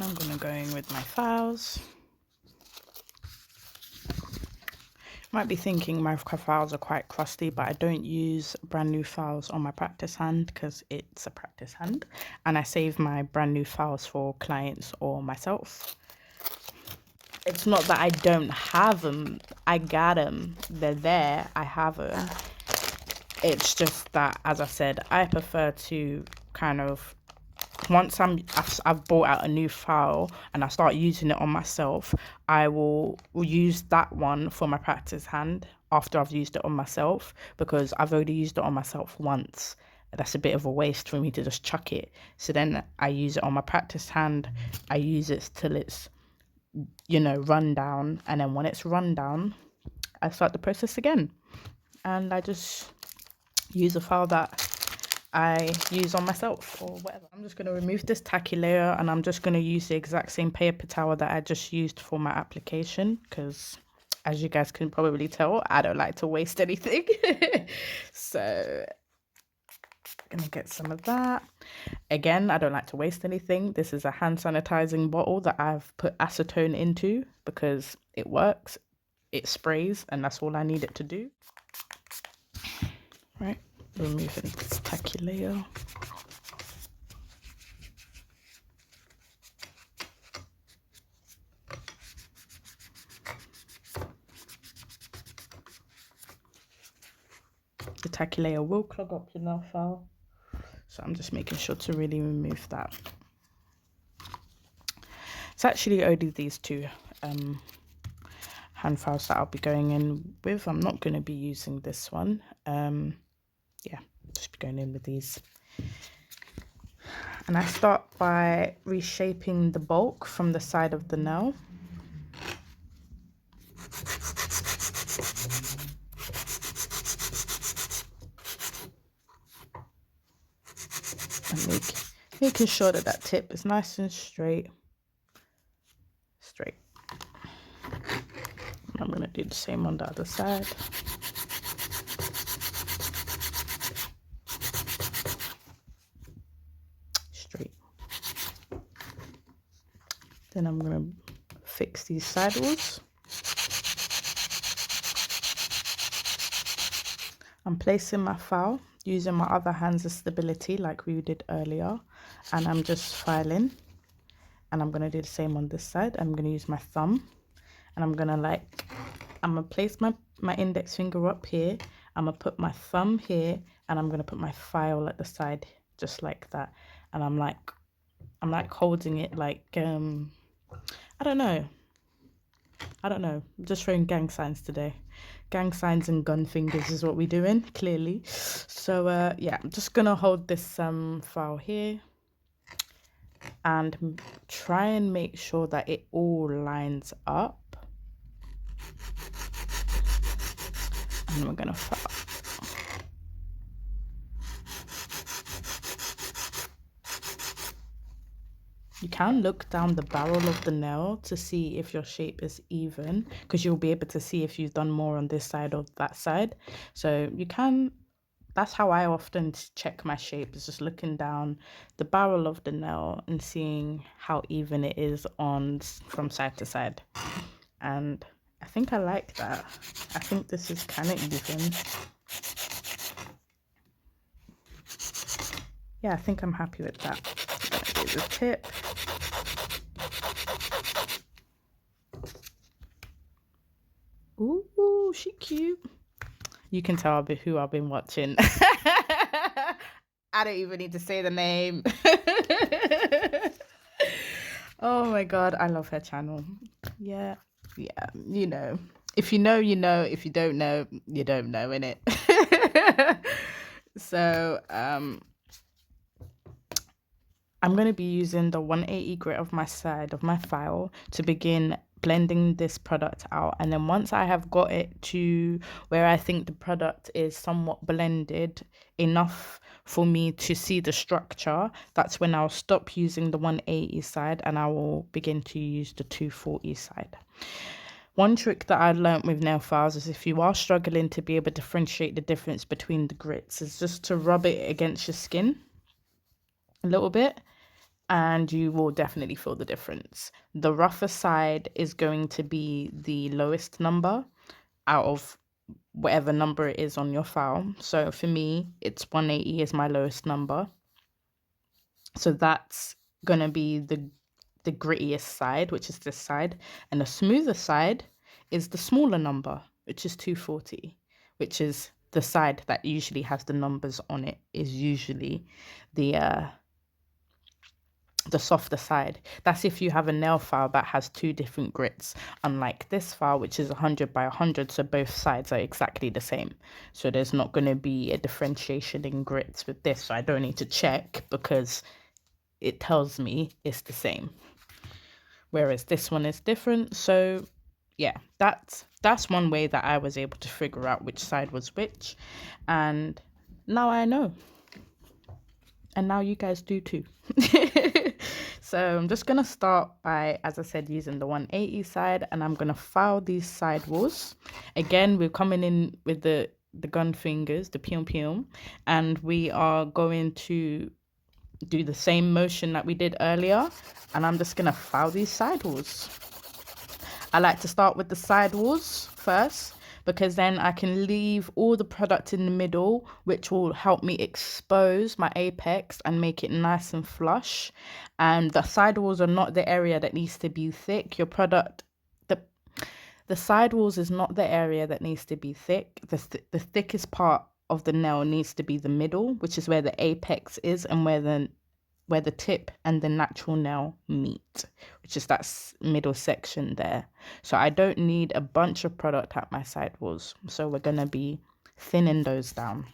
I'm going to go in with my files. Might be thinking my files are quite crusty, but I don't use brand new files on my practice hand because it's a practice hand, and I save my brand new files for clients or myself. It's not that I don't have them. I got them. They're there. I have them. It's just that, as I said, I prefer to kind of, once I've bought out a new file and I start using it on myself, I will use that one for my practice hand after I've used it on myself, because I've already used it on myself once. That's a bit of a waste for me to just chuck it. So then I use it on my practice hand. I use it till it's, run down. And then when it's run down, I start the process again. And I just use a file that I use on myself or whatever. I'm just going to remove this tacky layer, and I'm just going to use the exact same paper towel that I just used for my application, because as you guys can probably tell, I don't like to waste anything. So I'm going to get some of that. Again, I don't like to waste anything. This is a hand sanitizing bottle that I've put acetone into because it works. It sprays, and that's all I need it to do. Right, removing this tacky layer. The tacky layer will clog up your nail file, so I'm just making sure to really remove that. It's actually only these two hand files that I'll be going in with. I'm not going to be using this one. Yeah, just be going in with these. And I start by reshaping the bulk from the side of the nail. And making sure that that tip is nice and straight. I'm going to do the same on the other side. Straight. Then I'm going to fix these sidewalls. I'm placing my file using my other hand's stability like we did earlier, and I'm just filing, and I'm going to do the same on this side. I'm going to use my thumb, and I'm going to place my index finger up here. I'm going to put my thumb here, and I'm going to put my file at the side just like that. And I'm like holding it like I don't know, I'm just throwing gang signs today. Gang signs and gun fingers is what we're doing, clearly. So yeah, I'm just gonna hold this file here and try and make sure that it all lines up. And we're gonna file. You can look down the barrel of the nail to see if your shape is even, because you'll be able to see if you've done more on this side or that side. So you can, that's how I often check my shape, is just looking down the barrel of the nail and seeing how even it is from side to side. And I think I like that. I think this is kind of even. Yeah, I think I'm happy with that. I'm gonna do the tip. Ooh, she cute. You can tell who I've been watching. I don't even need to say the name. Oh my god, I love her channel. Yeah, you know. If you know, you know. If you don't know, you don't know, innit? So, I'm going to be using the 180 grit of my side of my file to begin blending this product out. And then once I have got it to where I think the product is somewhat blended enough for me to see the structure, that's when I'll stop using the 180 side and I will begin to use the 240 side. One trick that I learned with nail files is if you are struggling to be able to differentiate the difference between the grits, is just to rub it against your skin a little bit and you will definitely feel the difference. The rougher side is going to be the lowest number out of whatever number it is on your file. So for me, it's 180 is my lowest number. So that's gonna be the grittiest side, which is this side, and the smoother side is the smaller number, which is 240, which is the side that usually has the numbers on it, is usually the the softer side. That's if you have a nail file that has two different grits, unlike this file, which is 100 by 100, so both sides are exactly the same. So there's not going to be a differentiation in grits with this, so I don't need to check because it tells me it's the same. Whereas this one is different. So yeah, that's one way that I was able to figure out which side was which, and now I know. And now you guys do too. So I'm just gonna start by, as I said, using the 180 side, and I'm gonna file these side walls. Again, we're coming in with the gun fingers, the pium pium, and we are going to do the same motion that we did earlier, and I'm just gonna file these side walls. I like to start with the side walls first, because then I can leave all the product in the middle, which will help me expose my apex and make it nice and flush. And the side walls are not the area that needs to be thick. Your product, the side walls is not the area that needs to be thick. The thickest part of the nail needs to be the middle, which is where the apex is and where the tip and the natural nail meet, which is that middle section there. So I don't need a bunch of product at my side walls. So we're going to be thinning those down.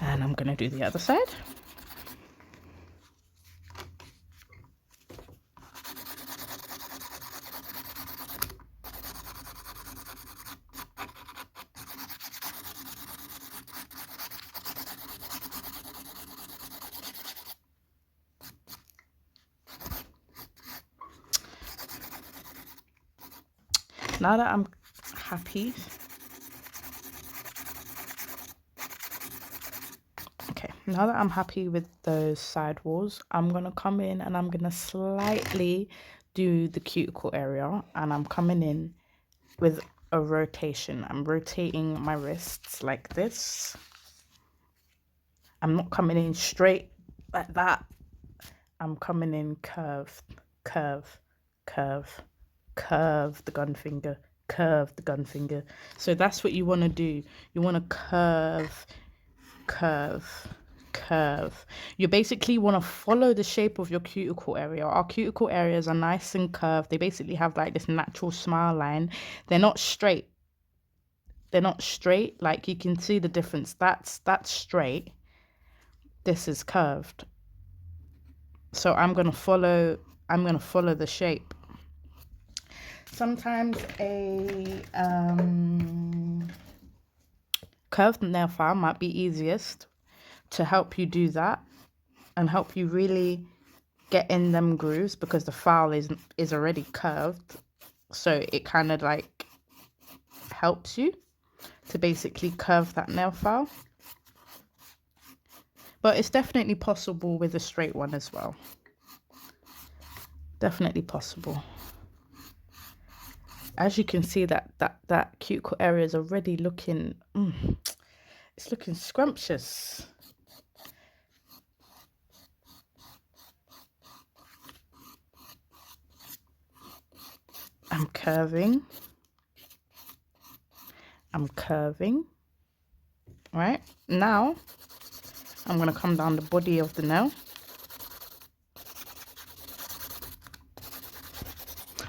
And I'm going to do the other side. Now that I'm happy, now that I'm happy with those side walls, I'm going to come in and I'm going to slightly do the cuticle area, and I'm coming in with a rotation. I'm rotating my wrists like this. I'm not coming in straight like that. I'm coming in curved, curve, curve, curve the gun finger, curve the gun finger. So that's what you want to do. You want to curve, curve, curve. You basically want to follow the shape of your cuticle area. Our cuticle areas are nice and curved. They basically have like this natural smile line. They're not straight. They're not straight. Like you can see the difference. That's straight. This is curved. So I'm gonna follow the shape. Sometimes a curved nail file might be easiest to help you do that and help you really get in them grooves, because the file is already curved, so it kind of like helps you to basically curve that nail file. But it's definitely possible with a straight one as well. Definitely possible. As you can see, that cuticle area is already looking, it's looking scrumptious. I'm curving. I'm curving. Right, now I'm going to come down the body of the nail.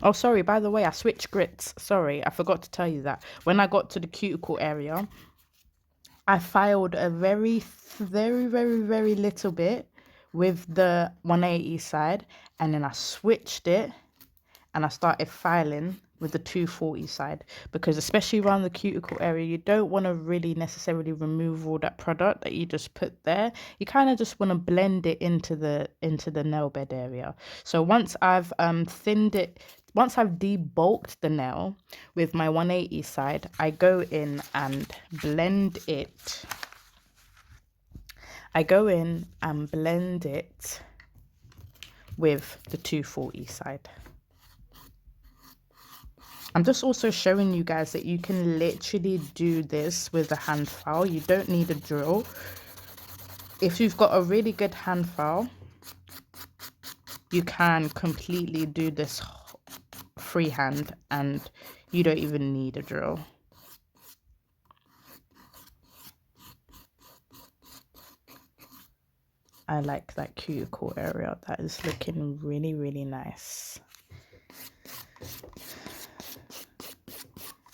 Oh, sorry, by the way, I switched grits. Sorry, I forgot to tell you that. When I got to the cuticle area, I filed a very, very, very, very little bit with the 180 side, and then I switched it and I started filing with the 240 side, because especially around the cuticle area, you don't want to really necessarily remove all that product that you just put there. You kind of just want to blend it into the nail bed area. So once I've thinned it once I've debulked the nail with my 180 side, I go in and blend it. With the 240 side. I'm just also showing you guys that you can literally do this with a hand file. You don't need a drill. If you've got a really good hand file, you can completely do this freehand and you don't even need a drill. I like that cuticle area. That is looking really, really nice.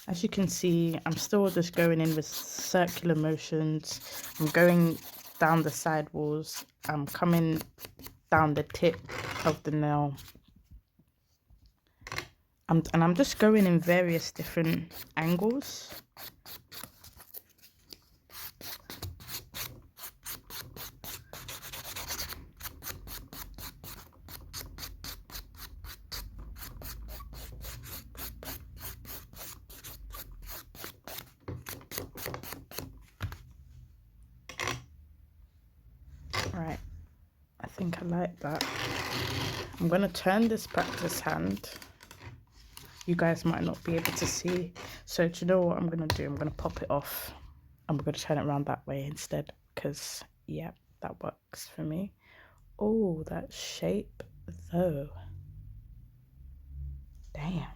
As you can see, I'm still just going in with circular motions. I'm going down the side walls. I'm coming down the tip of the nail. And I'm just going in various different angles. Right, I think I like that. I'm going to turn this practice hand. You guys might not be able to see. So do you know what I'm going to do? I'm going to pop it off. I'm going to turn it around that way instead. Because, yeah, that works for me. Oh, that shape, though. Damn.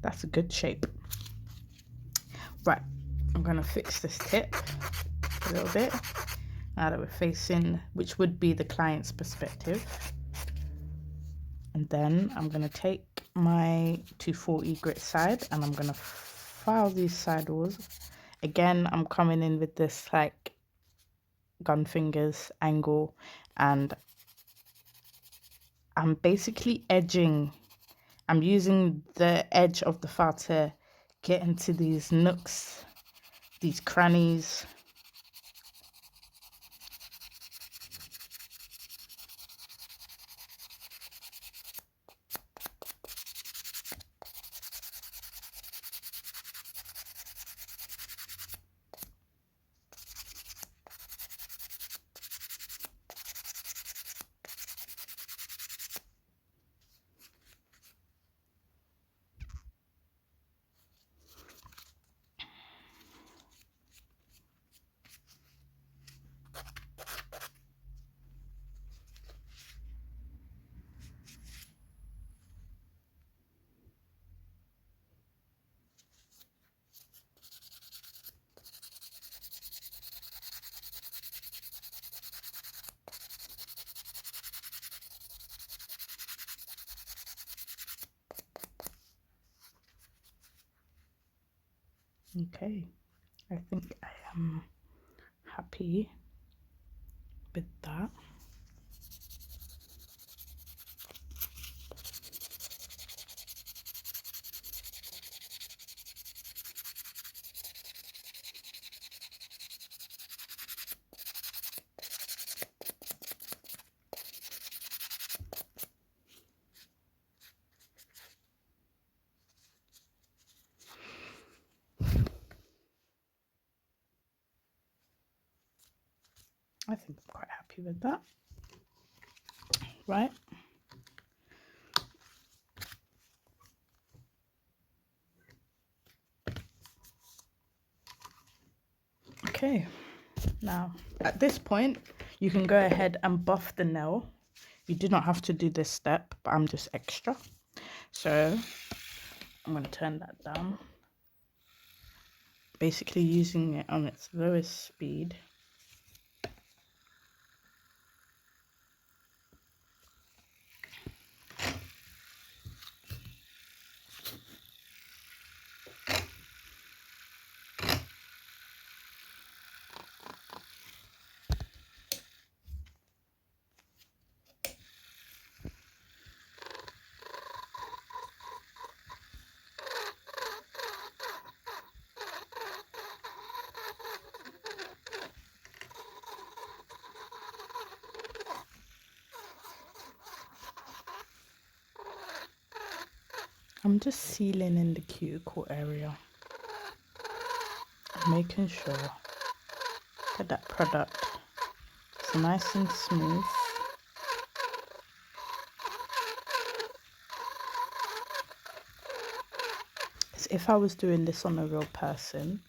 That's a good shape. Right, I'm going to fix this tip a little bit. Now that we're facing, which would be the client's perspective. And then I'm going to take my 240 grit side and I'm going to file these side walls. Again, I'm coming in with this like gun fingers angle and I'm basically edging. I'm using the edge of the file to get into these nooks, these crannies. Okay, I think I am happy with that. I think I'm quite happy with that. Right. Okay, now at this point you can go ahead and buff the nail. You do not have to do this step, but I'm just extra. So I'm going to turn that down. Basically using it on its lowest speed. I'm just sealing in the cuticle area, making sure that that product is nice and smooth. So if I was doing this on a real person,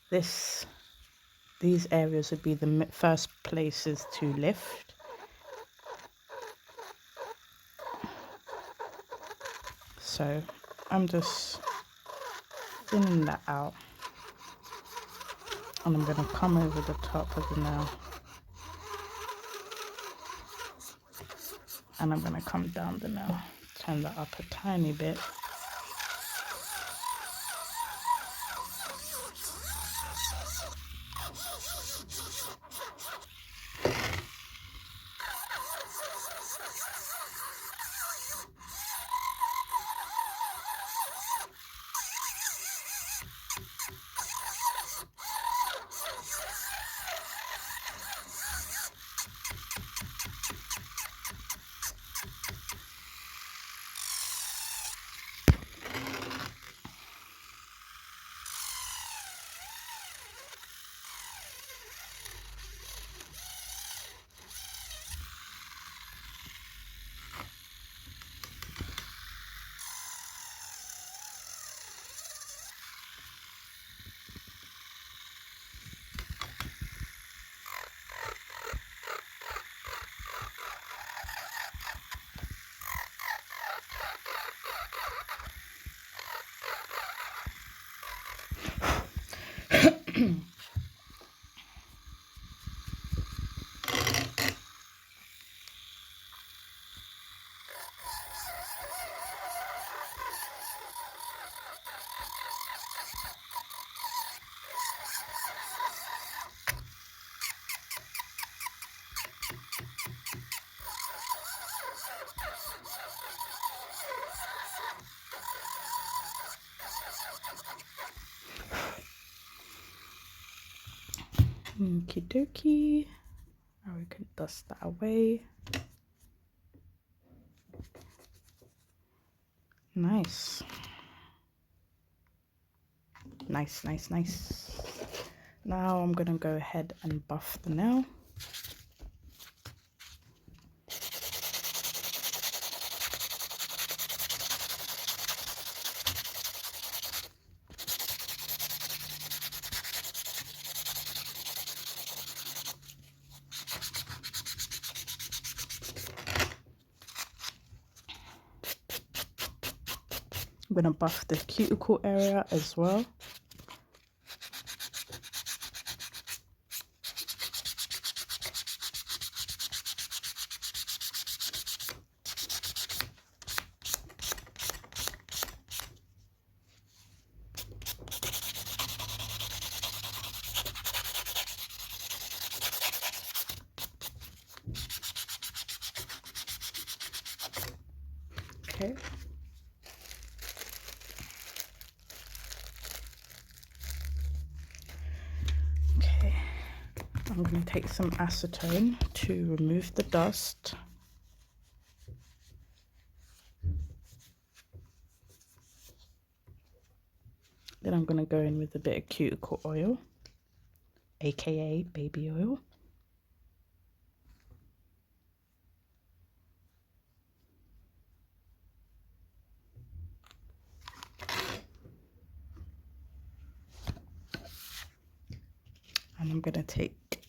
these areas would be the first places to lift. So I'm just thinning that out, and I'm going to come over the top of the nail, and I'm going to come down the nail, turn that up a tiny bit. Okie dokie. Now we can dust that away. Nice. Nice, nice, nice. Now I'm gonna go ahead and buff the nail. I'm gonna buff the cuticle area as well. Okay. Okay. I'm going to take some acetone to remove the dust. Then I'm going to go in with a bit of cuticle oil, aka baby oil. And I'm going to take,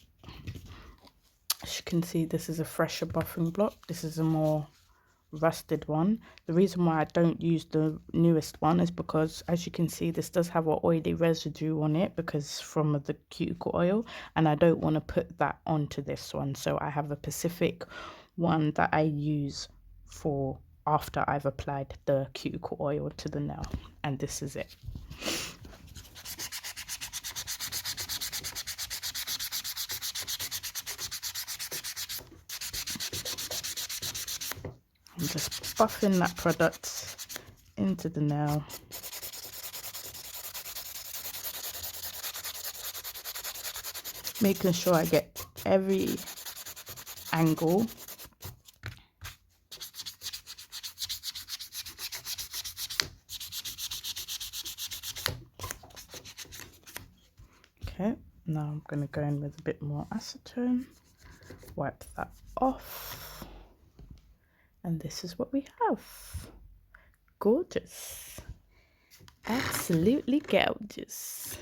as you can see, this is a fresher buffing block. This is a more rusted one. The reason why I don't use the newest one is because, as you can see, this does have an oily residue on it because from the cuticle oil, and I don't want to put that onto this one. So I have a Pacific one that I use for after I've applied the cuticle oil to the nail, and this is it. I'm just buffing that product into the nail. Making sure I get every angle. Okay, now I'm going to go in with a bit more acetone, wipe that off, and this is what we have. Gorgeous. Absolutely gorgeous.